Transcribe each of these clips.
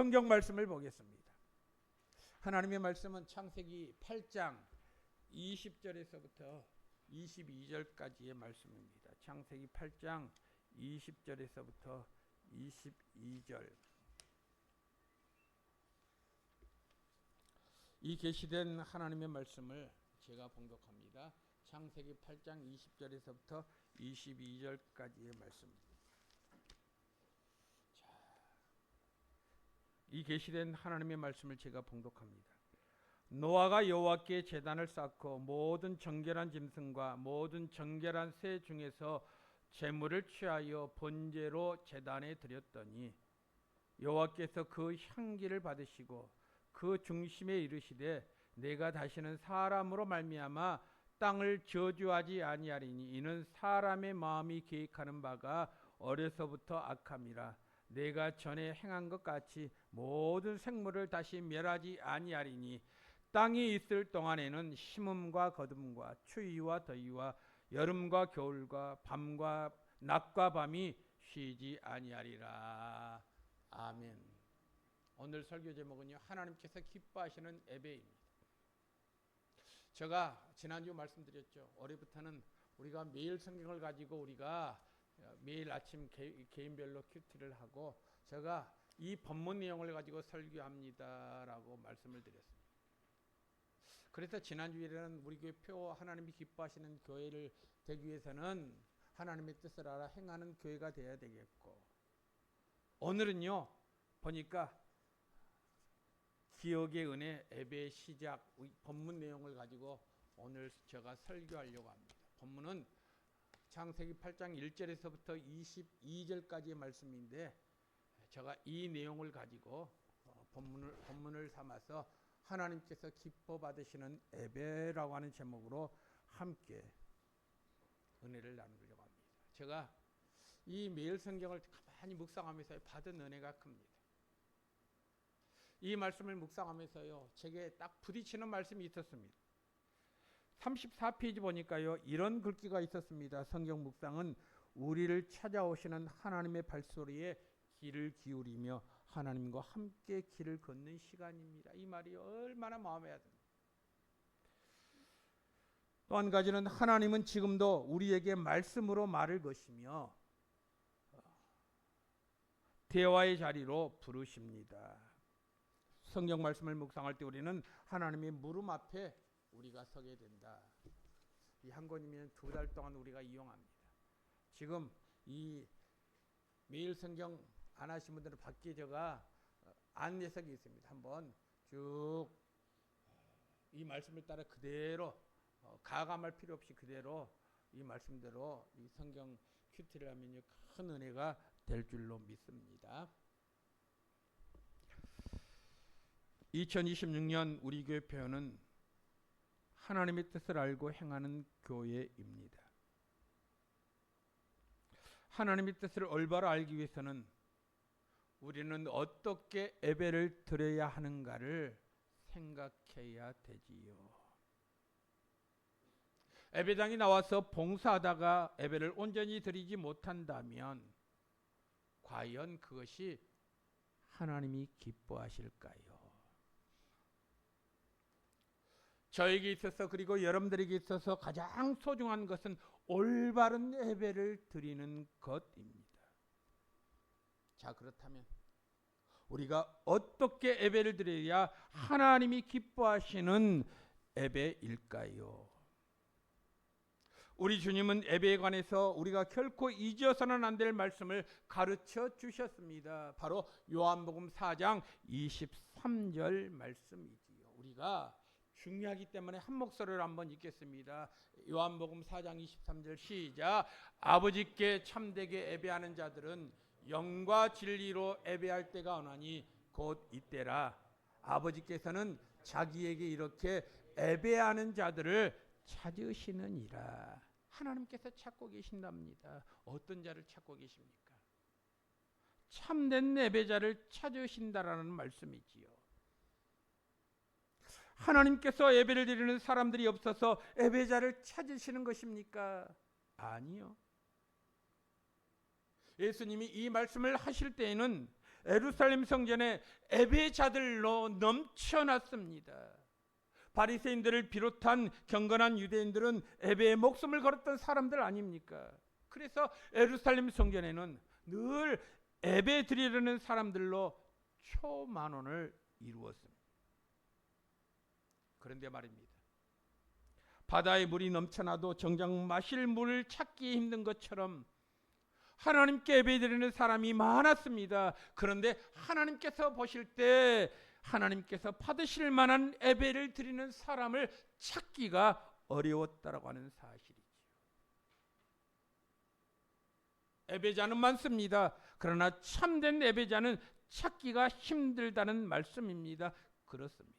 성경 말씀을 보겠습니다. 하나님의 말씀은 창세기 8장 20절에서부터 22절까지의 말씀입니다. 창세기 8장 20절에서부터 22절. 이 계시된 하나님의 말씀을 제가 봉독합니다. 창세기 8장 20절에서부터 22절까지의 말씀입니다. 이 계시된 하나님의 말씀을 제가 봉독합니다. 노아가 여호와께 제단을 쌓고 모든 정결한 짐승과 모든 정결한 새 중에서 제물을 취하여 번제로 제단에 드렸더니 여호와께서 그 향기를 받으시고 그 중심에 이르시되 내가 다시는 사람으로 말미암아 땅을 저주하지 아니하리니 이는 사람의 마음이 계획하는 바가 어려서부터 악함이라. 내가 전에 행한 것 같이 모든 생물을 다시 멸하지 아니하리니 땅이 있을 동안에는 심음과 거둠과 추위와 더위와 여름과 겨울과 밤과 낮과 밤이 쉬지 아니하리라. 아멘. 오늘 설교 제목은요, 하나님께서 기뻐하시는 예배입니다. 제가 지난주 말씀드렸죠. 올해부터는 우리가 매일 성경을 가지고 우리가 매일 아침 개인별로 큐티를 하고 제가 이 본문 내용을 가지고 설교합니다라고 말씀을 드렸습니다. 그래서 지난주에는 우리 교회 표 하나님이 기뻐하시는 교회를 되기 위해서는 하나님의 뜻을 알아 행하는 교회가 되어야 되겠고, 오늘은요 보니까 기억의 은혜 예배의 시작 본문 내용을 가지고 오늘 제가 설교하려고 합니다. 본문은 창세기 8장 1절에서부터 22절까지의 말씀인데 제가 이 내용을 가지고 본문을 삼아서 하나님께서 기뻐 받으시는 예배라고 하는 제목으로 함께 은혜를 나누려고 합니다. 제가 이 매일 성경을 가만히 묵상하면서 받은 은혜가 큽니다. 이 말씀을 묵상하면서요, 제게 딱 부딪히는 말씀이 있었습니다. 34페이지 보니까요, 이런 글귀가 있었습니다. 성경 묵상은 우리를 찾아오시는 하나님의 발소리에 귀를 기울이며 하나님과 함께 길을 걷는 시간입니다. 이 말이 얼마나 마음에 와닿습니다. 또 한 가지는 하나님은 지금도 우리에게 말씀으로 말을 것이며 대화의 자리로 부르십니다. 성경 말씀을 묵상할 때 우리는 하나님의 무릎 앞에 우리가 서게 된다. 이 한 권이면 2달 동안 우리가 이용합니다. 지금 이 매일 성경 안 하신 분들은 밖에 제가 안내석이 있습니다. 한번 쭉 이 말씀을 따라 그대로 가감할 필요 없이 그대로 이 말씀대로 이 성경 큐티를 하면 큰 은혜가 될 줄로 믿습니다. 2026년 우리 교회 표현은 하나님의 뜻을 알고 행하는 교회입니다. 하나님의 뜻을 올바로 알기 위해서는 우리는 어떻게 예배를 드려야 하는가를 생각해야 되지요. 예배당에 나와서 봉사하다가 예배를 온전히 드리지 못한다면 과연 그것이 하나님이 기뻐하실까요? 저에게 있어서 그리고 여러분들에게 있어서 가장 소중한 것은 올바른 예배를 드리는 것입니다. 자, 그렇다면 우리가 어떻게 예배를 드려야 하나님이 기뻐하시는 예배일까요? 우리 주님은 예배에 관해서 우리가 결코 잊어서는 안 될 말씀을 가르쳐 주셨습니다. 바로 요한복음 4장 23절 말씀이지요. 우리가 중요하기 때문에 한 목소리로 한번 읽겠습니다. 요한복음 4장 23절 시작. 아버지께 참되게 예배하는 자들은 영과 진리로 예배할 때가 오나니 곧 이때라. 아버지께서는 자기에게 이렇게 예배하는 자들을 찾으시느니라. 하나님께서 찾고 계신답니다. 어떤 자를 찾고 계십니까? 참된 예배자를 찾으신다라는 말씀이지요. 하나님께서 예배를 드리는 사람들이 없어서 예배자를 찾으시는 것입니까? 아니요. 예수님이 이 말씀을 하실 때에는 예루살렘 성전에 예배자들로 넘쳐났습니다. 바리새인들을 비롯한 경건한 유대인들은 예배에 목숨을 걸었던 사람들 아닙니까? 그래서 예루살렘 성전에는 늘 예배 드리려는 사람들로 초만원을 이루었습니다. 그런데 말입니다. 바다에 물이 넘쳐나도 정작 마실 물을 찾기 힘든 것처럼 하나님께 예배드리는 사람이 많았습니다. 그런데 하나님께서 보실 때 하나님께서 받으실 만한 예배를 드리는 사람을 찾기가 어려웠다라고 하는 사실이지요. 예배자는 많습니다. 그러나 참된 예배자는 찾기가 힘들다는 말씀입니다. 그렇습니다.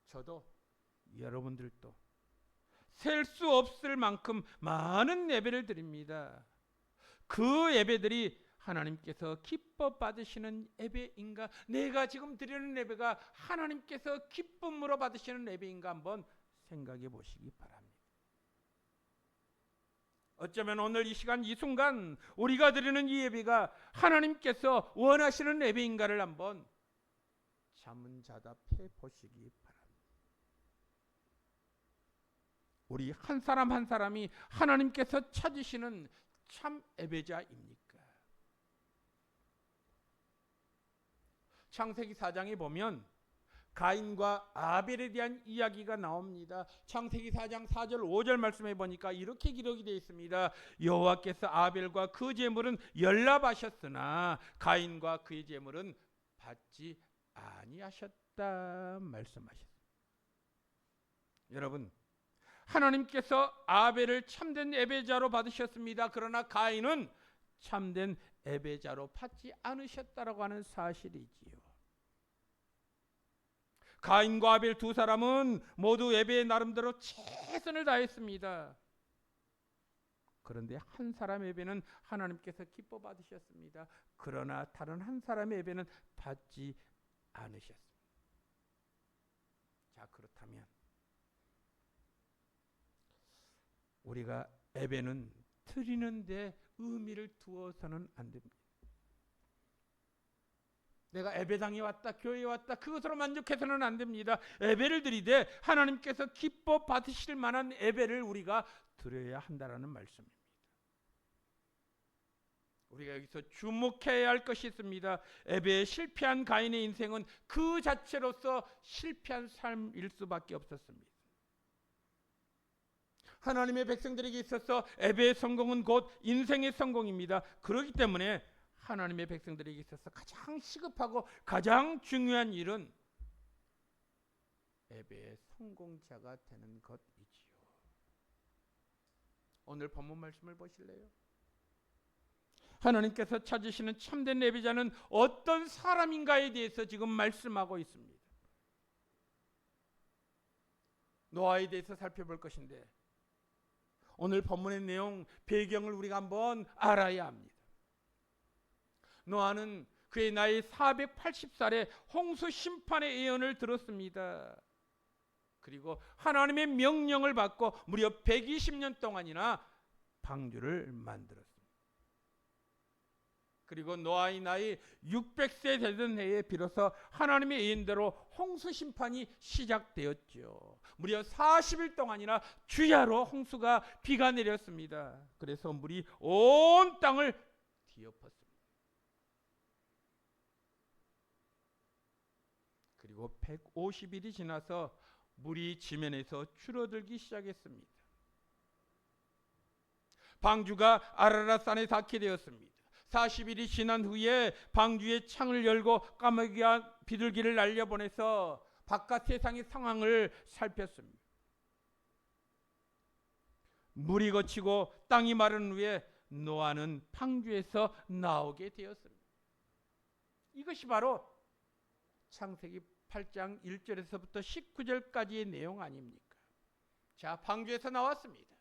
저도 여러분들도 셀 수 없을 만큼 많은 예배를 드립니다. 그 예배들이 하나님께서 기뻐 받으시는 예배인가, 내가 지금 드리는 예배가 하나님께서 기쁨으로 받으시는 예배인가 한번 생각해 보시기 바랍니다. 어쩌면 오늘 이 시간 이 순간 우리가 드리는 이 예배가 하나님께서 원하시는 예배인가를 한번 자문자답해 보시기 바랍니다. 우리 한 사람 한 사람이 하나님께서 찾으시는 참 예배자입니까? 창세기 4장에 보면 가인과 아벨에 대한 이야기가 나옵니다. 창세기 4장 4절 5절 말씀해 보니까 이렇게 기록이 되어 있습니다. 여호와께서 아벨과 그 제물은 열납하셨으나 가인과 그의 제물은 받지 아니하셨다 말씀하셨습니다. 여러분, 하나님께서 아벨을 참된 예배자로 받으셨습니다. 그러나 가인은 참된 예배자로 받지 않으셨다라고 하는 사실이지요. 가인과 아벨 두 사람은 모두 예배에 나름대로 최선을 다했습니다. 그런데 한 사람의 예배는 하나님께서 기뻐 받으셨습니다. 그러나 다른 한 사람의 예배는 받지 않으셨습니다. 자, 그렇다면 우리가 예배는 드리는데 의미를 두어서는 안 됩니다. 내가 예배당에 왔다, 교회에 왔다, 그것으로 만족해서는 안 됩니다. 예배를 드리되 하나님께서 기뻐 받으실 만한 예배를 우리가 드려야 한다라는 말씀입니다. 우리가 여기서 주목해야 할 것이 있습니다. 예배에 실패한 가인의 인생은 그 자체로서 실패한 삶일 수밖에 없었습니다. 하나님의 백성들에게 있어서 예배의 성공은 곧 인생의 성공입니다. 그렇기 때문에 하나님의 백성들에게 있어서 가장 시급하고 가장 중요한 일은 예배의 성공자가 되는 것이지요. 오늘 본문 말씀을 보실래요? 하나님께서 찾으시는 참된 예배자는 어떤 사람인가에 대해서 지금 말씀하고 있습니다. 노아에 대해서 살펴볼 것인데 오늘 본문의 내용, 배경을 우리가 한번 알아야 합니다. 노아는 그의 나이 480살에 홍수 심판의 예언을 들었습니다. 그리고 하나님의 명령을 받고 무려 120년 동안이나 방주를 만들었습니다. 그리고 노아의 나이 600세 되던 해에 비로소 하나님의 예언대로 홍수 심판이 시작되었죠. 무려 40일 동안이나 주야로 홍수가 비가 내렸습니다. 그래서 물이 온 땅을 뒤엎었습니다. 그리고 150일이 지나서 물이 지면에서 줄어들기 시작했습니다. 방주가 아라랏산에 닿게 되었습니다. 40일이 지난 후에 방주의 창을 열고 까마귀가 비둘기를 날려보내서 바깥 세상의 상황을 살폈습니다. 물이 거치고 땅이 마른 후에 노아는 방주에서 나오게 되었습니다. 이것이 바로 창세기 8장 1절에서부터 19절까지의 내용 아닙니까? 자, 방주에서 나왔습니다.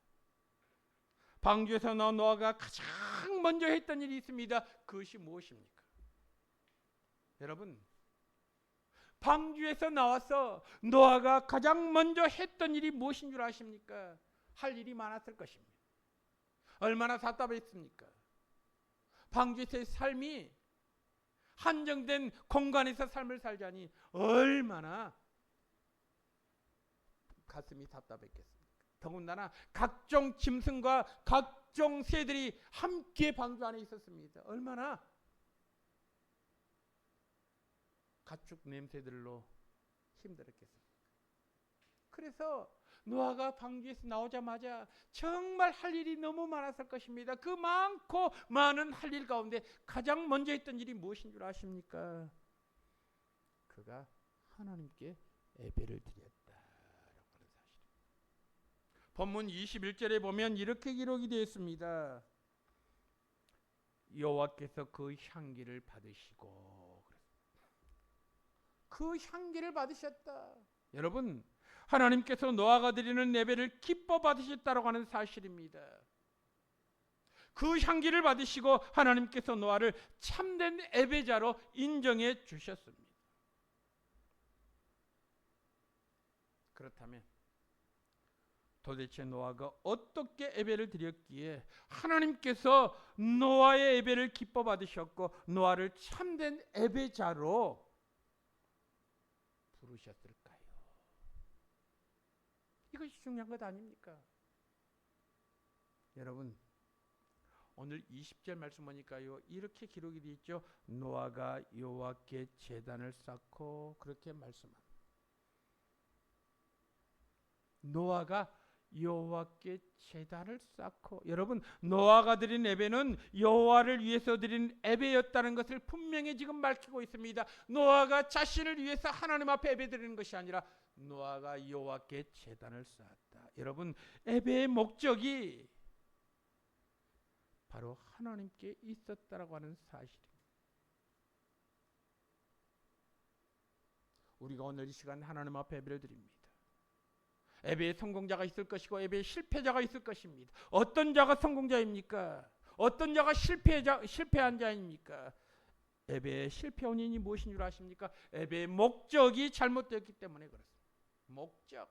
방주에서 나온 노아가 가장 먼저 했던 일이 있습니다. 그것이 무엇입니까? 여러분, 방주에서 나와서 노아가 가장 먼저 했던 일이 무엇인 줄 아십니까? 할 일이 많았을 것입니다. 얼마나 답답했습니까? 방주에서의 삶이 한정된 공간에서 삶을 살자니 얼마나 가슴이 답답했겠습니까? 더군다나 각종 짐승과 각종 새들이 함께 방주 안에 있었습니다. 얼마나 가축 냄새들로 힘들었겠습니까? 그래서 노아가 방주에서 나오자마자 정말 할 일이 너무 많았을 것입니다. 그 많고 많은 할 일 가운데 가장 먼저 했던 일이 무엇인 줄 아십니까? 그가 하나님께 예배를 드렸다라고 하는 사실. 본문 21절에 보면 이렇게 기록이 되어 있습니다. 여호와께서 그 향기를 받으시고, 그 향기를 받으셨다. 여러분, 하나님께서 노아가 드리는 예배를 기뻐 받으셨다고 하는 사실입니다. 그 향기를 받으시고 하나님께서 노아를 참된 예배자로 인정해 주셨습니다. 그렇다면 도대체 노아가 어떻게 예배를 드렸기에 하나님께서 노아의 예배를 기뻐 받으셨고 노아를 참된 예배자로 부르셨을까요? 이것이 중요한 것 아닙니까? 여러분, 오늘 20절 말씀 보니까요, 이렇게 기록이 되어 있죠. 노아가 여호와께 제단을 쌓고, 그렇게 말씀합니다. 노아가 여호와께 제단을 쌓고, 여러분, 노아가 드린 예배는 여호와를 위해서 드린 예배였다는 것을 분명히 지금 밝히고 있습니다. 노아가 자신을 위해서 하나님 앞에 예배 드리는 것이 아니라 노아가 여호와께 제단을 쌓았다. 여러분, 예배의 목적이 바로 하나님께 있었다라고 하는 사실입니다. 우리가 오늘 이 시간 하나님 앞에 예배를 드립니다. 예배의 성공자가 있을 것이고 예배의 실패자가 있을 것입니다. 어떤 자가 성공자입니까? 어떤 자가 실패한 자입니까? 예배의 실패 원인이 무엇인 줄 아십니까? 예배의 목적이 잘못되었기 때문에 그렇습니다. 목적.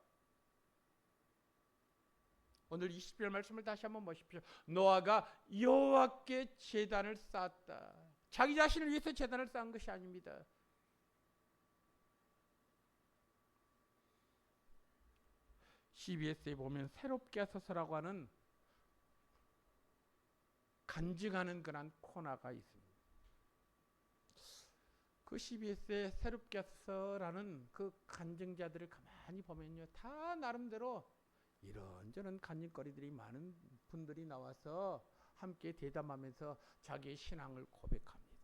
오늘 20절 말씀을 다시 한번 보십시오. 노아가 여호와께 제단을 쌓았다. 자기 자신을 위해서 제단을 쌓은 것이 아닙니다. CBS에 보면 새롭게 하소서라고 하는 간증하는 그런 코너가 있습니다. 그 CBS의 새롭게 하소서라는 그 간증자들을 가만히 보면요, 다 나름대로 이런저런 간증거리들이 많은 분들이 나와서 함께 대담하면서 자기의 신앙을 고백합니다.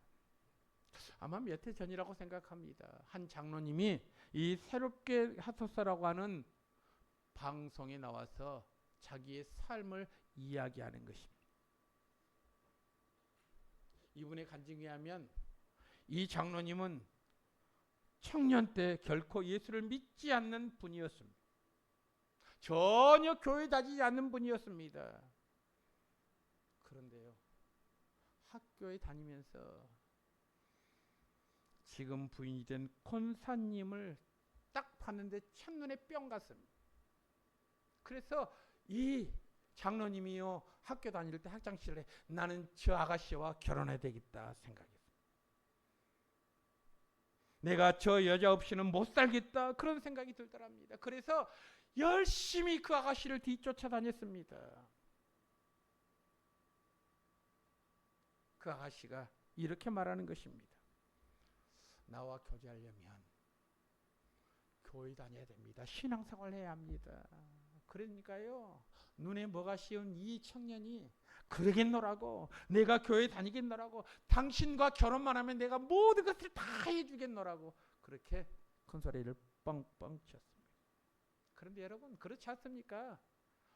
아마 몇 해 전이라고 생각합니다. 한 장로님이 이 새롭게 하소서라고 하는 방송에 나와서 자기의 삶을 이야기하는 것입니다. 이분의 간증에 의하면 이 장로님은 청년 때 결코 예수를 믿지 않는 분이었습니다. 전혀 교회 다니지 않는 분이었습니다. 그런데요, 학교에 다니면서 지금 부인이 된 권사님을 딱 봤는데 첫눈에 뿅 갔습니다. 그래서 이 장로님이요, 학교 다닐 때 학창시절에 나는 저 아가씨와 결혼해야 되겠다 생각했어요. 내가 저 여자 없이는 못 살겠다, 그런 생각이 들더랍니다. 그래서 열심히 그 아가씨를 뒤쫓아 다녔습니다. 그 아가씨가 이렇게 말하는 것입니다. 나와 교제하려면 교회 다녀야 됩니다. 신앙생활 해야 합니다. 그러니까요, 눈에 뭐가 씌운 이 청년이 그러겠노라고, 내가 교회 다니겠노라고, 당신과 결혼만 하면 내가 모든 것을 다 해주겠노라고 그렇게 큰 소리를 뻥뻥 쳤습니다. 그런데 여러분, 그렇지 않습니까?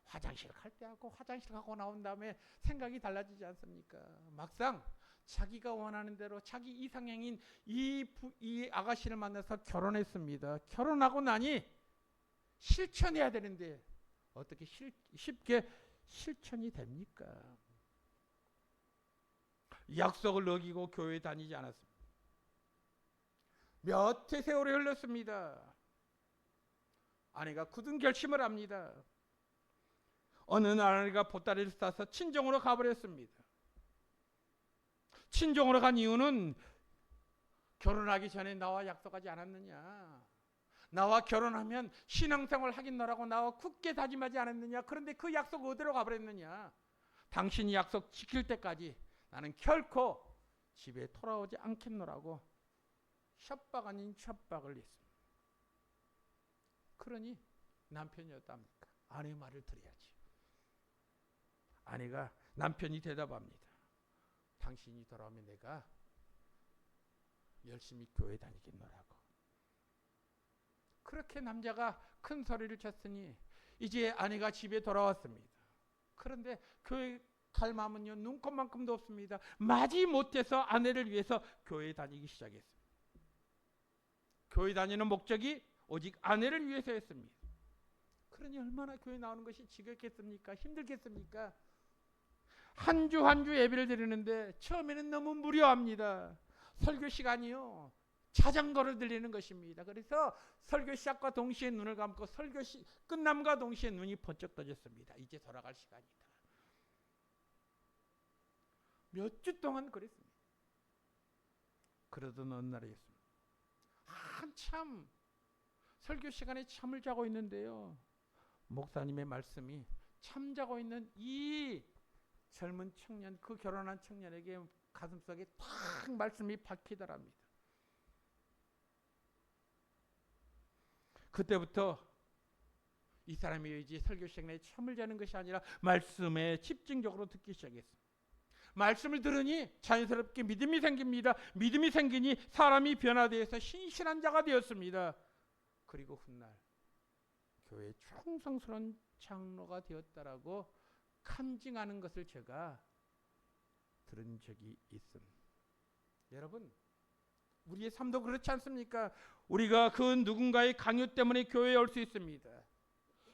화장실 갈 때 하고 화장실 가고 나온 다음에 생각이 달라지지 않습니까? 막상 자기가 원하는 대로 자기 이상형인 이 아가씨를 만나서 결혼했습니다. 결혼하고 나니 실천해야 되는데 어떻게 쉽게 실천이 됩니까? 약속을 어기고 교회 다니지 않았습니다. 몇 해 세월이 흘렀습니다. 아내가 굳은 결심을 합니다. 어느 날 아내가 보따리를 싸서 친정으로 가버렸습니다. 친정으로 간 이유는 결혼하기 전에 나와 약속하지 않았느냐? 나와 결혼하면 신앙생활 하겠노라고 나와 굳게 다짐하지 않았느냐? 그런데 그 약속 어디로 가버렸느냐? 당신이 약속 지킬 때까지 나는 결코 집에 돌아오지 않겠노라고 협박 아닌 협박을 했습니다. 그러니 남편이 어떻습니까? 아내의 말을 들어야지. 아내가 남편이 대답합니다. 당신이 돌아오면 내가 열심히 교회 다니겠노라고. 그렇게 남자가 큰 소리를 쳤으니 이제 아내가 집에 돌아왔습니다. 그런데 교회 갈 마음은요 눈꼽만큼도 없습니다. 마지 못해서 아내를 위해서 교회 다니기 시작했습니다. 교회 다니는 목적이 오직 아내를 위해서였습니다. 그러니 얼마나 교회 나오는 것이 지겹겠습니까? 힘들겠습니까? 한 주 한 주 예배를 드리는데 처음에는 너무 무료합니다. 설교 시간이요 자전거를 들리는 것입니다. 그래서 설교 시작과 동시에 눈을 감고 설교 끝남과 동시에 눈이 번쩍 떠졌습니다. 이제 돌아갈 시간이다. 몇 주 동안 그랬습니다. 그러던 어느 날이었습니다. 한참 설교 시간에 잠을 자고 있는데요. 목사님의 말씀이 잠자고 있는 이 젊은 청년, 그 결혼한 청년에게 가슴속에 탁 말씀이 박히더랍니다. 그때부터 이 사람이 이제 설교 시간에 잠을 자는 것이 아니라 말씀에 집중적으로 듣기 시작했습니다. 말씀을 들으니 자연스럽게 믿음이 생깁니다. 믿음이 생기니 사람이 변화되어서 신실한 자가 되었습니다. 그리고 훗날 교회 충성스러운 장로가 되었다라고 간증하는 것을 제가 들은 적이 있습니다. 여러분, 우리의 삶도 그렇지 않습니까? 우리가 그 누군가의 강요 때문에 교회에 올 수 있습니다.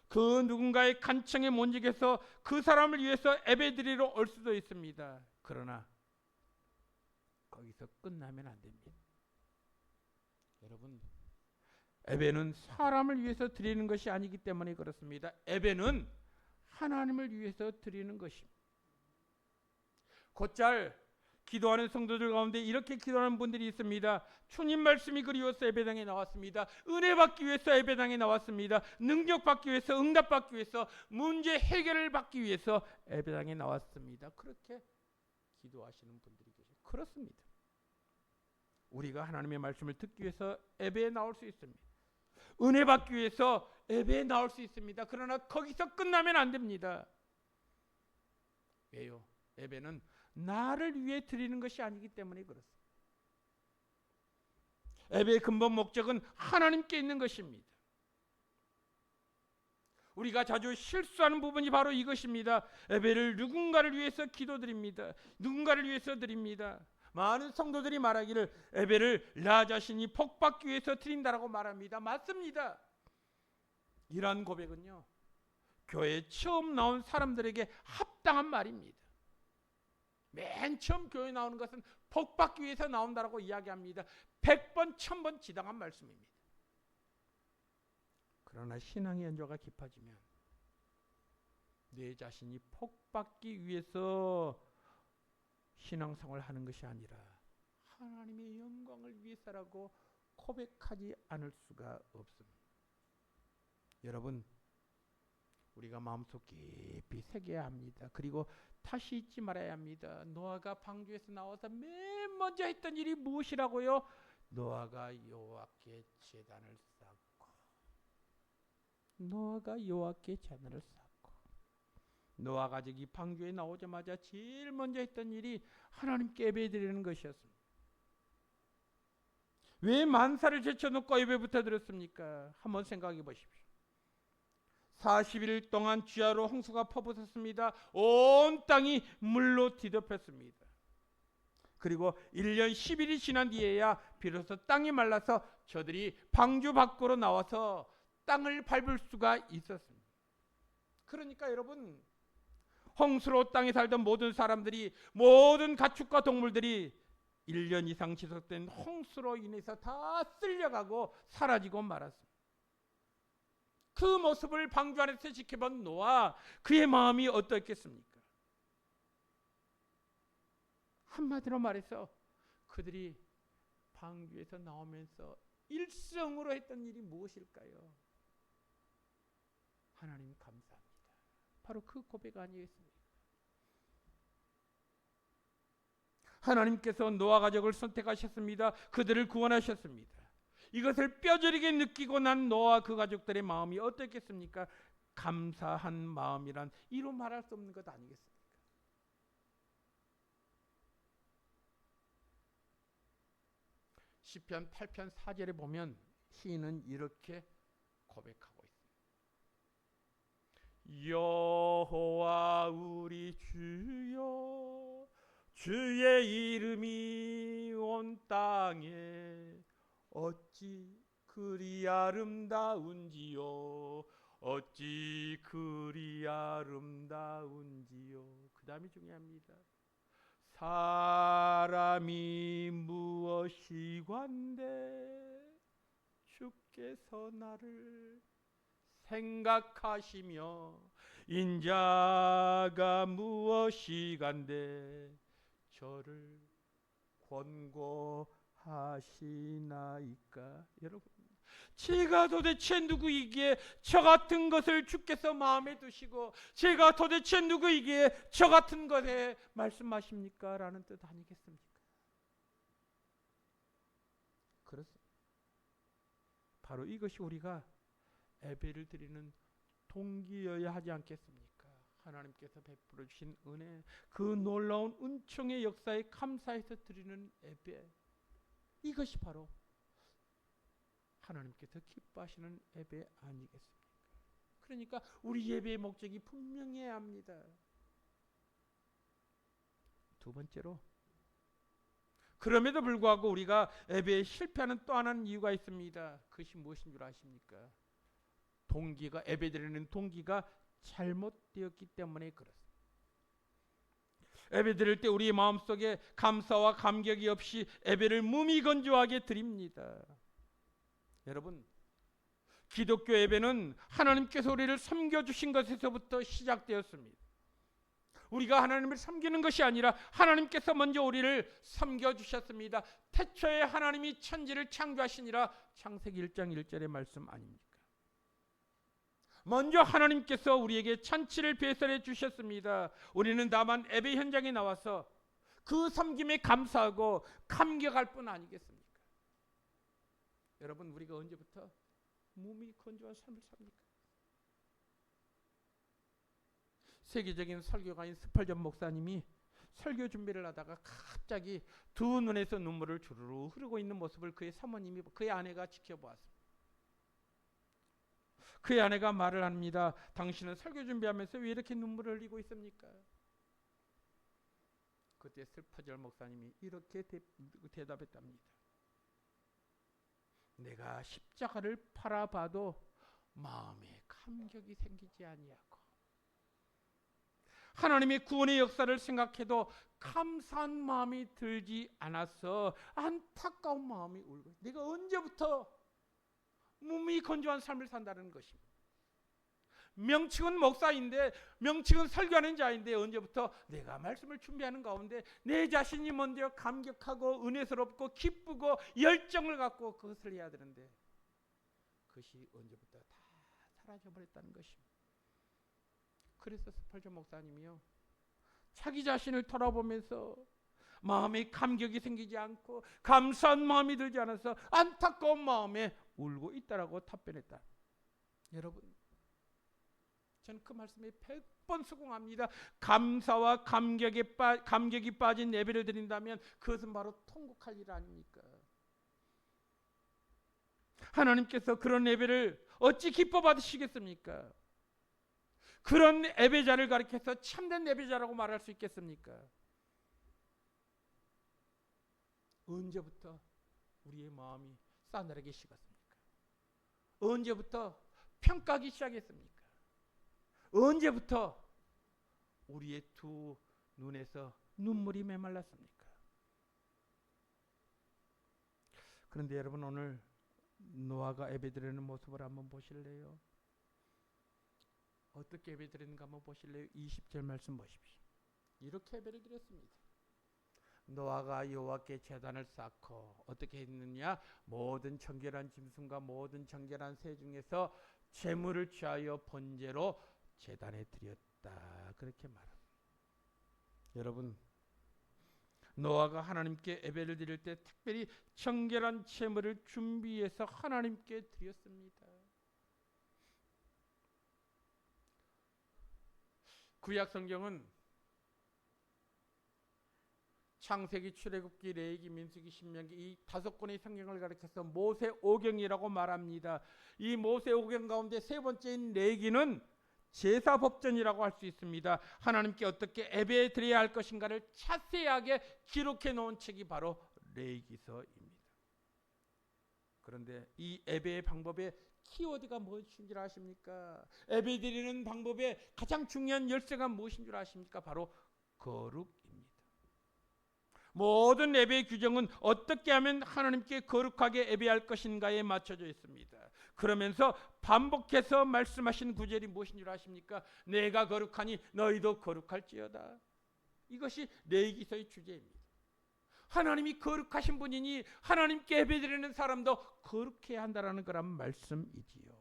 그 누군가의 간청에 못 이겨서 그 사람을 위해서 예배드리러 올 수도 있습니다. 그러나 거기서 끝나면 안 됩니다. 여러분, 예배는 사람을 위해서 드리는 것이 아니기 때문에 그렇습니다. 예배는 하나님을 위해서 드리는 것입니다. 곧잘 기도하는 성도들 가운데 이렇게 기도하는 분들이 있습니다. 주님 말씀이 그리워서 예배당에 나왔습니다. 은혜 받기 위해서 예배당에 나왔습니다. 능력 받기 위해서, 응답 받기 위해서, 문제 해결을 받기 위해서 예배당에 나왔습니다. 그렇게 기도하시는 분들이 계세요. 그렇습니다. 우리가 하나님의 말씀을 듣기 위해서 예배에 나올 수 있습니다. 은혜 받기 위해서 예배에 나올 수 있습니다. 그러나 거기서 끝나면 안 됩니다. 왜요? 예배는 나를 위해 드리는 것이 아니기 때문에 그렇습니다. 예배의 근본 목적은 하나님께 있는 것입니다. 우리가 자주 실수하는 부분이 바로 이것입니다. 예배를 누군가를 위해서 기도드립니다. 누군가를 위해서 드립니다. 많은 성도들이 말하기를 예배를 나 자신이 복받기 위해서 드린다라고 말합니다. 맞습니다. 이러한 고백은요, 교회에 처음 나온 사람들에게 합당한 말입니다. 맨 처음 교회 나오는 것은 복받기 위해서 나온다라고 이야기합니다. 100번, 1000번 지당한 말씀입니다. 그러나 신앙의 연조가 깊어지면 내 자신이 복받기 위해서 신앙생활을 하는 것이 아니라 하나님의 영광을 위해서라고 고백하지 않을 수가 없습니다. 여러분, 우리가 마음속 깊이 새겨야 합니다. 그리고 다시 잊지 말아야 합니다. 노아가 방주에서 나와서 맨 먼저 했던 일이 무엇이라고요? 노아가 여호와께 제단을 쌓고, 노아가 여호와께 제단을 쌓고, 노아 가족이 방주에 나오자마자 제일 먼저 했던 일이 하나님께 예배드리는 것이었습니다. 왜 만사를 제쳐놓고 예배부터 드렸습니까? 한번 생각해 보십시오. 40일 동안 쥐하로 홍수가 퍼붓었습니다. 온 땅이 물로 뒤덮였습니다. 그리고 1년 10일이 지난 뒤에야 비로소 땅이 말라서 저들이 방주 밖으로 나와서 땅을 밟을 수가 있었습니다. 그러니까 여러분, 홍수로 땅에 살던 모든 사람들이, 모든 가축과 동물들이 1년 이상 지속된 홍수로 인해서 다 쓸려가고 사라지고 말았습니다. 그 모습을 방주 안에서 지켜본 노아, 그의 마음이 어떻겠습니까? 한마디로 말해서 그들이 방주에서 나오면서 일성으로 했던 일이 무엇일까요? 하나님 감사합니다. 바로 그 고백 아니겠습니까? 하나님께서 노아 가족을 선택하셨습니다. 그들을 구원하셨습니다. 이것을 뼈저리게 느끼고 난 노아 그 가족들의 마음이 어떻겠습니까? 감사한 마음이란 이루 말할 수 없는 것 아니겠습니까? 시편 8편 4절에 보면 시인은 이렇게 고백하고 있습니다. 여호와 우리 주여, 주의 이름이 온 땅에 어찌 그리 아름다운지요, 어찌 그리 아름다운지요. 그 다음이 중요합니다. 사람이 무엇이관데 주께서 나를 생각하시며, 인자가 무엇이간데 저를 권고하시나이까. 여러분, 제가 도대체 누구이기에 저 같은 것을 주께서 마음에 두시고 제가 도대체 누구이기에 저 같은 것에 말씀하십니까? 라는 뜻 아니겠습니까? 그렇습니다. 바로 이것이 우리가 예배를 드리는 동기여야 하지 않겠습니까? 하나님께서 베풀어 주신 은혜, 그 놀라운 은총의 역사에 감사해서 드리는 예배, 이것이 바로 하나님께서 기뻐하시는 예배 아니겠습니까? 그러니까 우리 예배의 목적이 분명해야 합니다. 두 번째로, 그럼에도 불구하고 우리가 예배에 실패하는 또 하나는 이유가 있습니다. 그것이 무엇인 줄 아십니까? 동기가, 예배드리는 동기가 잘못되었기 때문에 그렇습니다. 예배드릴 때 우리의 마음속에 감사와 감격이 없이 예배를 무미건조하게 드립니다. 여러분, 기독교 예배는 하나님께서 우리를 섬겨주신 것에서부터 시작되었습니다. 우리가 하나님을 섬기는 것이 아니라 하나님께서 먼저 우리를 섬겨주셨습니다. 태초에 하나님이 천지를 창조하시니라, 창세기 1장 1절의 말씀 아닙니까? 먼저 하나님께서 우리에게 천지를 배설해 주셨습니다. 우리는 다만 예배 현장에 나와서 그 섬김에 감사하고 감격할 뿐 아니겠습니까? 여러분, 우리가 언제부터 몸이 건조한 삶을 삽니까? 세계적인 설교가인 스펄전 목사님이 설교 준비를 하다가 갑자기 두 눈에서 눈물을 주르르 흐르고 있는 모습을 그의 사모님이, 그의 아내가 지켜보았습니다. 그의 아내가 말을 합니다. 당신은 설교 준비하면서 왜 이렇게 눈물을 흘리고 있습니까? 그때 스펄전 목사님이 이렇게 대답했답니다. 내가 십자가를 바라봐도 마음에 감격이 생기지 아니하고, 하나님의 구원의 역사를 생각해도 감사한 마음이 들지 않아서 안타까운 마음이 울고, 내가 언제부터 몸이 건조한 삶을 산다는 것입니다. 명칭은 목사인데, 명칭은 설교하는 자인데, 언제부터 내가 말씀을 준비하는 가운데 내 자신이 먼저 감격하고 은혜스럽고 기쁘고 열정을 갖고 그것을 해야 되는데, 그것이 언제부터 다 사라져버렸다는 것입니다. 그래서 스펄전 목사님이요, 자기 자신을 돌아보면서 마음에 감격이 생기지 않고 감사한 마음이 들지 않아서 안타까운 마음에 울고 있다라고 답변했다. 여러분, 저는 그 말씀에 100번 수긍합니다. 감사와 감격이 빠진 예배를 드린다면 그것은 바로 통곡할 일 아닙니까? 하나님께서 그런 예배를 어찌 기뻐 받으시겠습니까? 그런 예배자를 가리켜서 참된 예배자라고 말할 수 있겠습니까? 언제부터 우리의 마음이 싸늘하게 식었습니까? 언제부터 평가하기 시작했습니까? 언제부터 우리의 두 눈에서 눈물이 메말랐습니까? 그런데 여러분, 오늘 노아가 예배드리는 모습을 한번 보실래요? 어떻게 예배드리는가 한번 보실래요? 20절 말씀 보십시오. 이렇게 예배를 드렸습니다. 노아가 여호와께 제단을 쌓고 어떻게 했느냐? 모든 정결한 짐승과 모든 정결한 새 중에서 제물을 취하여 번제로 제단에 드렸다. 그렇게 말합니다. 여러분, 노아가 하나님께 예배를 드릴 때 특별히 정결한 제물을 준비해서 하나님께 드렸습니다. 구약 성경은 창세기, 출애굽기, 레위기, 민수기, 신명기 이 5권의 성경을 가리켜서 모세 오경이라고 말합니다. 이 모세 오경 가운데 세 번째인 레위기는 제사법전이라고 할 수 있습니다. 하나님께 어떻게 예배 드려야 할 것인가를 자세하게 기록해 놓은 책이 바로 레위기서입니다. 그런데 이 예배의 방법의 키워드가 무엇인 줄 아십니까? 예배 드리는 방법의 가장 중요한 열쇠가 무엇인 줄 아십니까? 바로 거룩입니다. 모든 예배의 규정은 어떻게 하면 하나님께 거룩하게 예배할 것인가에 맞춰져 있습니다. 그러면서 반복해서 말씀하신 구절이 무엇인 줄 아십니까? 내가 거룩하니 너희도 거룩할지어다. 이것이 레위기서의 주제입니다. 하나님이 거룩하신 분이니 하나님께 예배드리는 사람도 거룩해야 한다는 거란 말씀이지요.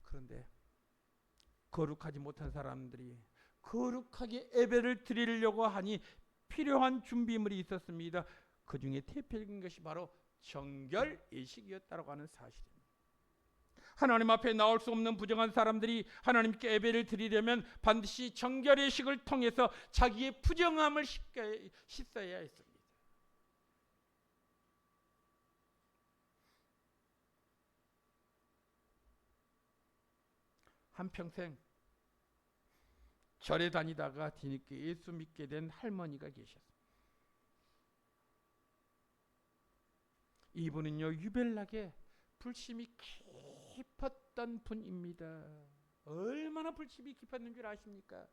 그런데 거룩하지 못한 사람들이 거룩하게 예배를 드리려고 하니 필요한 준비물이 있었습니다. 그 중에 대표적인 것이 바로 정결의식이었다고 하는 사실입니다. 하나님 앞에 나올 수 없는 부정한 사람들이 하나님께 예배를 드리려면 반드시 정결의식을 통해서 자기의 부정함을 씻어야 했습니다. 한평생 절에 다니다가 뒤늦게 예수 믿게 된 할머니가 계셨습니다. 이분은요 유별나게 불심이 깊었던 분입니다. 얼마나 불심이 깊었는 줄 아십니까?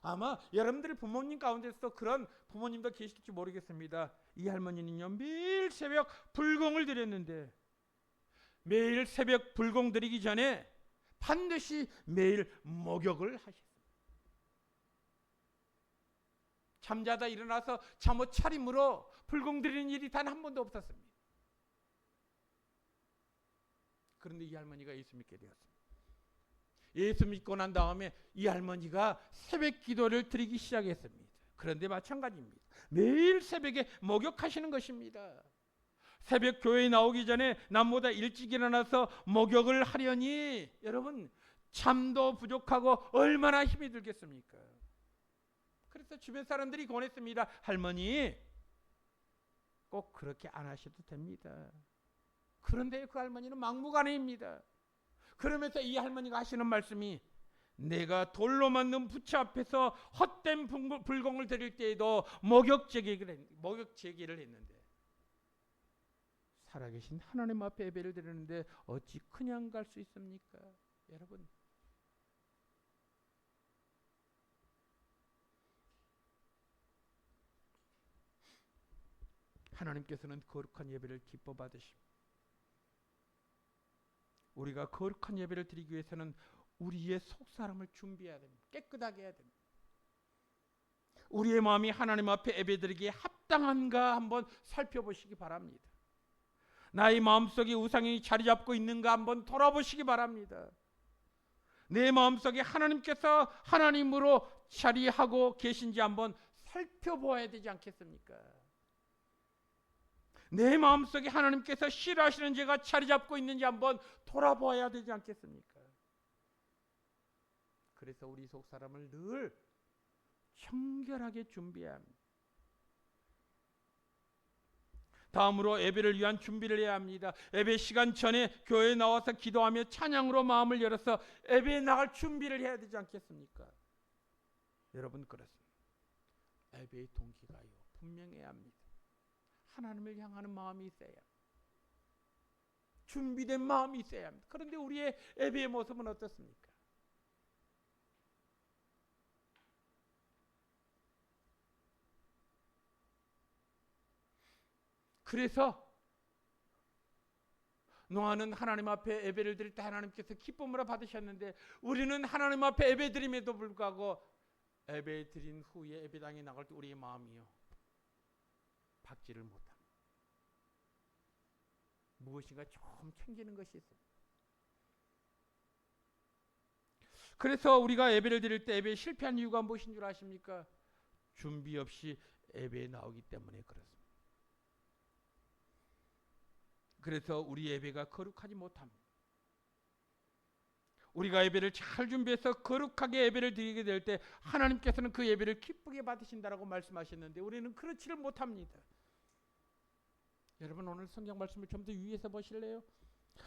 아마 여러분들의 부모님 가운데서 그런 부모님도 계실지 모르겠습니다. 이 할머니는요 매일 새벽 불공을 드렸는데 매일 새벽 불공 드리기 전에 반드시 매일 목욕을 하셨습니다. 잠자다 일어나서 잠옷 차림으로 불공 드리는 일이 단 한 번도 없었습니다. 그런데 이 할머니가 예수 믿게 되었습니다. 예수 믿고 난 다음에 이 할머니가 새벽 기도를 드리기 시작했습니다. 그런데 마찬가지입니다. 매일 새벽에 목욕하시는 것입니다. 새벽 교회에 나오기 전에 남보다 일찍 일어나서 목욕을 하려니 여러분 잠도 부족하고 얼마나 힘이 들겠습니까? 그래서 주변 사람들이 권했습니다. 할머니 꼭 그렇게 안 하셔도 됩니다. 그런데 그 할머니는 막무가내입니다. 그러면서 이 할머니가 하시는 말씀이 내가 돌로 만든 부처 앞에서 헛된 불공을 드릴 때에도 목욕 제기를 했는데 살아계신 하나님 앞에 예배를 드리는데 어찌 그냥 갈 수 있습니까? 여러분 하나님께서는 거룩한 예배를 기뻐 받으십니다. 우리가 거룩한 예배를 드리기 위해서는 우리의 속사람을 준비해야 됩니다. 깨끗하게 해야 됩니다. 우리의 마음이 하나님 앞에 예배드리기에 합당한가 한번 살펴보시기 바랍니다. 나의 마음속에 우상이 자리 잡고 있는가 한번 돌아보시기 바랍니다. 내 마음속에 하나님께서 하나님으로 자리하고 계신지 한번 살펴보아야 되지 않겠습니까? 내 마음속에 하나님께서 싫어하시는 죄가 자리 잡고 있는지 한번 돌아보아야 되지 않겠습니까? 그래서 우리 속 사람을 늘 청결하게 준비해야 합니다. 다음으로 예배를 위한 준비를 해야 합니다. 예배 시간 전에 교회에 나와서 기도하며 찬양으로 마음을 열어서 예배에 나갈 준비를 해야 되지 않겠습니까? 여러분 그렇습니다. 예배의 동기가요 분명해야 합니다. 하나님을 향하는 마음이 있어야 합니다. 준비된 마음이 있어야 합니다. 그런데 우리의 예배의 모습은 어떻습니까? 그래서 노아는 하나님 앞에 예배를 드릴 때 하나님께서 기쁨으로 받으셨는데 우리는 하나님 앞에 예배 드림에도 불구하고 예배 드린 후에 예배당에 나갈 때 우리의 마음이요 받지를 못합니다. 무엇인가 좀 챙기는 것이 있습니다. 그래서 우리가 예배를 드릴 때 예배에 실패한 이유가 무엇인 줄 아십니까? 준비 없이 예배에 나오기 때문에 그렇습니다. 그래서 우리 예배가 거룩하지 못합니다. 우리가 예배를 잘 준비해서 거룩하게 예배를 드리게 될 때 하나님께서는 그 예배를 기쁘게 받으신다라고 말씀하셨는데 우리는 그렇지를 못합니다. 여러분 오늘 성경 말씀을 좀 더 위에서 보실래요?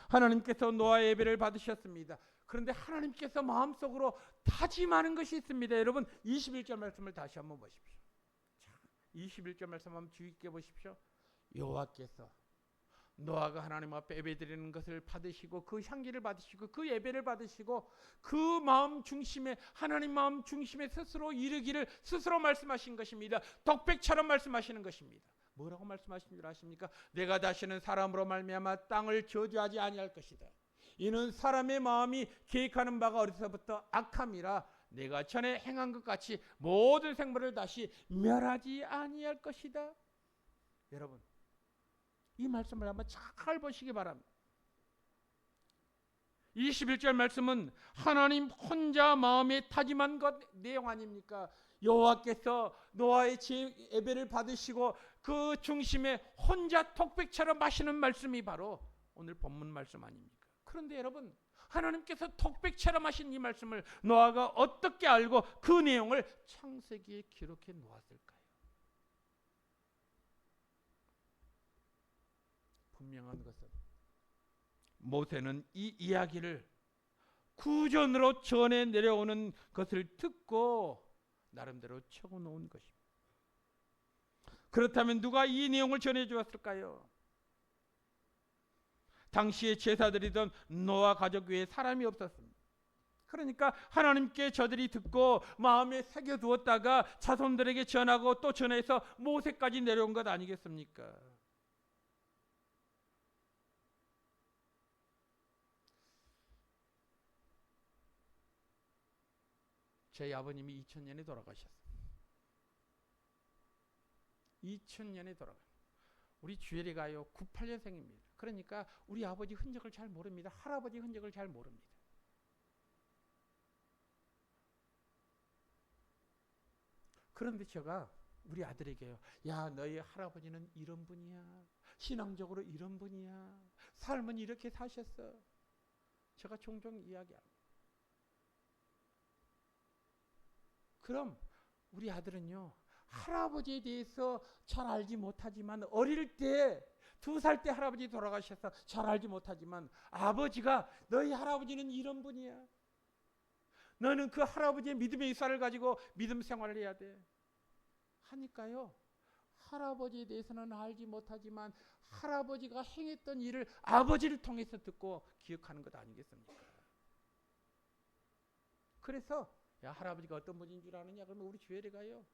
하나님께서 노아의 예배를 받으셨습니다. 그런데 하나님께서 마음속으로 다짐하는 것이 있습니다. 여러분 21절 말씀을 다시 한번 보십시오. 자, 21절 말씀 한번 주의 깊게 보십시오. 여호와께서 노아가 하나님 앞에 예배드리는 것을 받으시고 그 향기를 받으시고 그 예배를 받으시고 그 마음 중심에 하나님 마음 중심에 스스로 이르기를 스스로 말씀하신 것입니다. 독백처럼 말씀하시는 것입니다. 뭐라고 말씀하신 줄 아십니까? 내가 다시는 사람으로 말미암아 땅을 저주하지 아니할 것이다. 이는 사람의 마음이 계획하는 바가 어디서부터 악함이라 내가 전에 행한 것 같이 모든 생물을 다시 멸하지 아니할 것이다. 여러분 이 말씀을 한번 잘 보시기 바랍니다. 21절 말씀은 하나님 혼자 마음에 다짐한 것 내용 아닙니까? 여호와께서 노아의 예배를 받으시고 그 중심에 혼자 톡백처럼 마시는 말씀이 바로 오늘 본문 말씀 아닙니까? 그런데 여러분 하나님께서 톡백처럼 하신 이 말씀을 노아가 어떻게 알고 그 내용을 창세기에 기록해 놓았을까요? 분명한 것은 모세는 이 이야기를 구전으로 전해 내려오는 것을 듣고 나름대로 적어놓은 것입니다. 그렇다면 누가 이 내용을 전해 주었을까요? 당시에 제사드리던 노아 가족 외에 사람이 없었습니다. 그러니까 하나님께 저들이 듣고 마음에 새겨두었다가 자손들에게 전하고 또 전해서 모세까지 내려온 것 아니겠습니까? 저희 아버님이 2000년에 돌아가셨어요. 2000년에 돌아가요. 우리 주엘이가요 98년생입니다. 그러니까 우리 아버지 흔적을 잘 모릅니다. 할아버지 흔적을 잘 모릅니다. 그런데 제가 우리 아들에게요, 야 너희 할아버지는 이런 분이야, 신앙적으로 이런 분이야, 삶은 이렇게 사셨어. 제가 종종 이야기합니다. 그럼 우리 아들은요 할아버지에 대해서 잘 알지 못하지만 어릴 때 2살 때 할아버지 돌아가셔서 잘 알지 못하지만 아버지가 너희 할아버지는 이런 분이야, 너는 그 할아버지의 믿음의 역사를 가지고 믿음 생활을 해야 돼 하니까요 할아버지에 대해서는 알지 못하지만 할아버지가 행했던 일을 아버지를 통해서 듣고 기억하는 것 아니겠습니까? 그래서 야 할아버지가 어떤 분인 줄 아느냐 그러면 우리 주엘이가요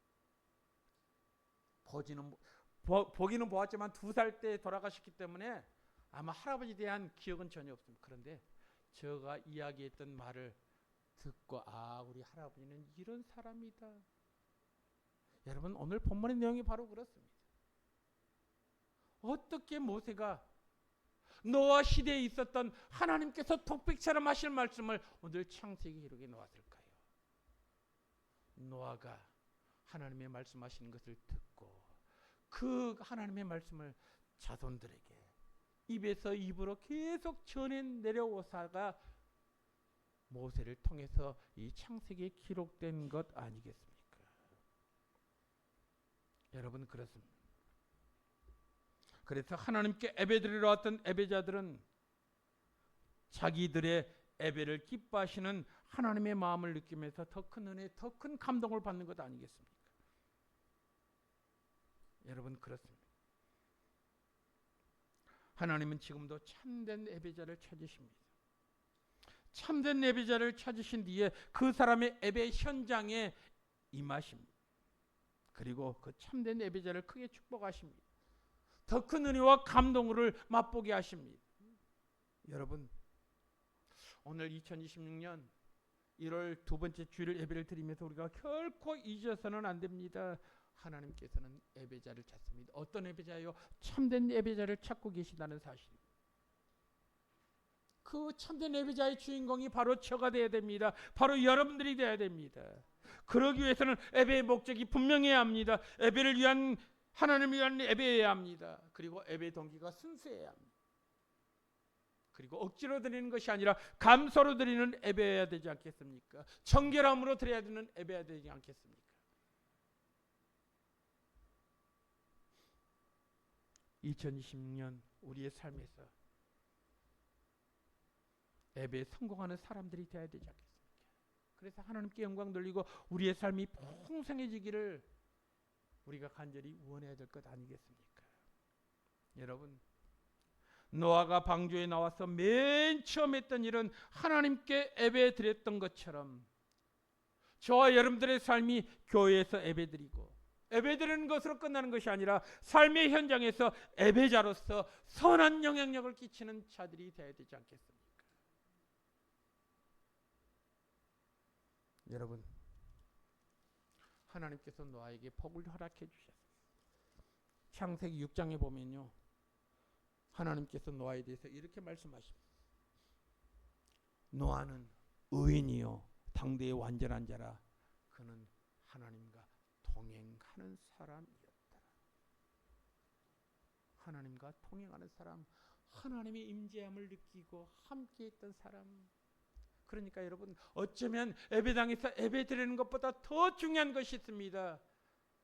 보기는 보았지만 2살 때 돌아가셨기 때문에 아마 할아버지에 대한 기억은 전혀 없습니다. 그런데 제가 이야기했던 말을 듣고 아 우리 할아버지는 이런 사람이다. 여러분 오늘 본문의 내용이 바로 그렇습니다. 어떻게 모세가 노아 시대에 있었던 하나님께서 독백처럼 하실 말씀을 오늘 창세기 기록에 놓았을까요? 노아가 하나님의 말씀하시는 것을 듣고 그 하나님의 말씀을 자손들에게 입에서 입으로 계속 전해 내려오사가 모세를 통해서 이 창세기에 기록된 것 아니겠습니까? 여러분 그렇습니다. 그래서 하나님께 예배드리러 왔던 예배자들은 자기들의 예배를 기뻐하시는 하나님의 마음을 느끼면서 더 큰 은혜, 더 큰 감동을 받는 것 아니겠습니까? 여러분 그렇습니다. 하나님은 지금도 참된 예배자를 찾으십니다. 참된 예배자를 찾으신 뒤에 그 사람의 예배 현장에 임하십니다. 그리고 그 참된 예배자를 크게 축복하십니다. 더 큰 은혜와 감동을 맛보게 하십니다. 여러분 오늘 2026년 1월 두 번째 주일 예배를 드리면서 우리가 결코 잊어서는 안 됩니다. 하나님께서는 예배자를 찾습니다. 어떤 예배자요? 참된 예배자를 찾고 계신다는 사실. 그 참된 예배자의 주인공이 바로 저가 되어야 됩니다. 바로 여러분들이 되어야 됩니다. 그러기 위해서는 예배의 목적이 분명해야 합니다. 예배를 위한, 하나님을 위한 예배여야 합니다. 그리고 예배 동기가 순수해야 합니다. 그리고 억지로 드리는 것이 아니라 감사로 드리는 예배여야 되지 않겠습니까? 청결함으로 드려야 되는 예배여야 되지 않겠습니까? 2020년 우리의 삶에서 예배에 성공하는 사람들이 되어야 되지 않겠습니까? 그래서 하나님께 영광 돌리고 우리의 삶이 풍성해지기를 우리가 간절히 원해야 될 것 아니겠습니까? 여러분, 노아가 방주에 나와서 맨 처음 했던 일은 하나님께 예배 드렸던 것처럼 저와 여러분들의 삶이 교회에서 예배 드리고 예배 드리는 것으로 끝나는 것이 아니라 삶의 현장에서 예배자로서 선한 영향력을 끼치는 자들이 되어야 되지 않겠습니까? 여러분, 하나님께서 노아에게 복을 허락해 주셨어요. 창세기 6장에 보면요, 하나님께서 노아에 대해서 이렇게 말씀하십니다. 노아는 의인이요 당대의 완전한 자라. 그는 하나님과 동행하는 사람이었다. 하나님과 동행하는 사람, 하나님의 임재함을 느끼고 함께했던 사람. 그러니까 여러분, 어쩌면 예배당에서 예배 드리는 것보다 더 중요한 것이 있습니다.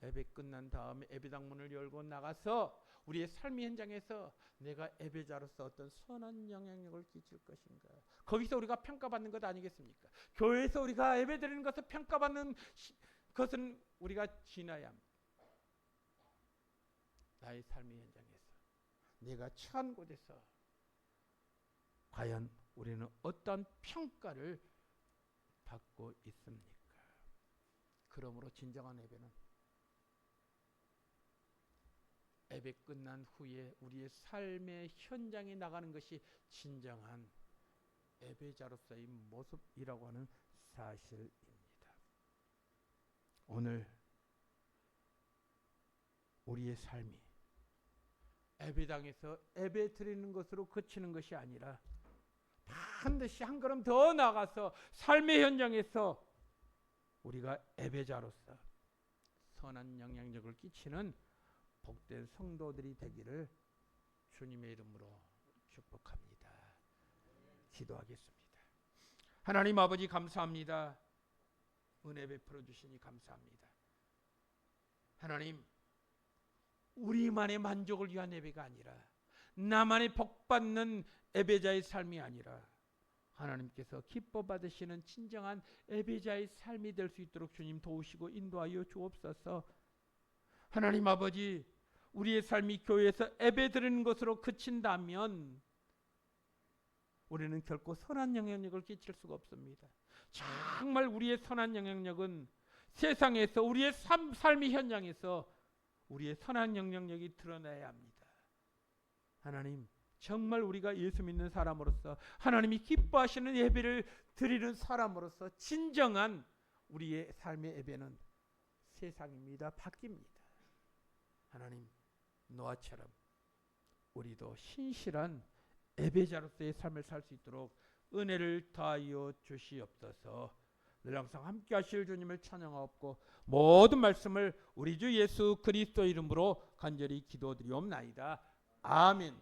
예배 끝난 다음에 예배당 문을 열고 나가서 우리의 삶의 현장에서 내가 예배자로서 어떤 선한 영향력을 끼칠 것인가. 거기서 우리가 평가받는 것 아니겠습니까? 교회에서 우리가 예배 드리는 것을 평가받는 것은 우리가 지나야 합니다. 나의 삶의 현장에서 내가 처한 곳에서 과연 우리는 어떤 평가를 받고 있습니까? 그러므로 진정한 예배는 예배 끝난 후에 우리의 삶의 현장에 나가는 것이 진정한 예배자로서의 모습이라고 하는 사실입니다. 오늘 우리의 삶이 예배당에서 예배 드리는 것으로 그치는 것이 아니라 반드시 한 걸음 더 나아가서 삶의 현장에서 우리가 예배자로서 선한 영향력을 끼치는 복된 성도들이 되기를 주님의 이름으로 축복합니다. 기도하겠습니다. 하나님 아버지, 감사합니다. 은혜 베풀어 주시니 감사합니다. 하나님, 우리만의 만족을 위한 예배가 아니라 나만의 복받는 예배자의 삶이 아니라 하나님께서 기뻐 받으시는 진정한 예배자의 삶이 될 수 있도록 주님 도우시고 인도하여 주옵소서. 하나님 아버지, 우리의 삶이 교회에서 예배 드리는 것으로 그친다면 우리는 결코 선한 영향력을 끼칠 수가 없습니다. 정말 우리의 선한 영향력은 세상에서 우리의 삶의 현장에서 우리의 선한 영향력이 드러나야 합니다. 하나님, 정말 우리가 예수 믿는 사람으로서 하나님이 기뻐하시는 예배를 드리는 사람으로서 진정한 우리의 삶의 예배는 세상입니다. 바뀝니다. 하나님, 노아처럼 우리도 신실한 예배자로서의 삶을 살 수 있도록 은혜를 더하여 주시옵소서. 늘 항상 함께 하실 주님을 찬양하옵고 모든 말씀을 우리 주 예수 그리스도 이름으로 간절히 기도드리옵나이다. 아멘.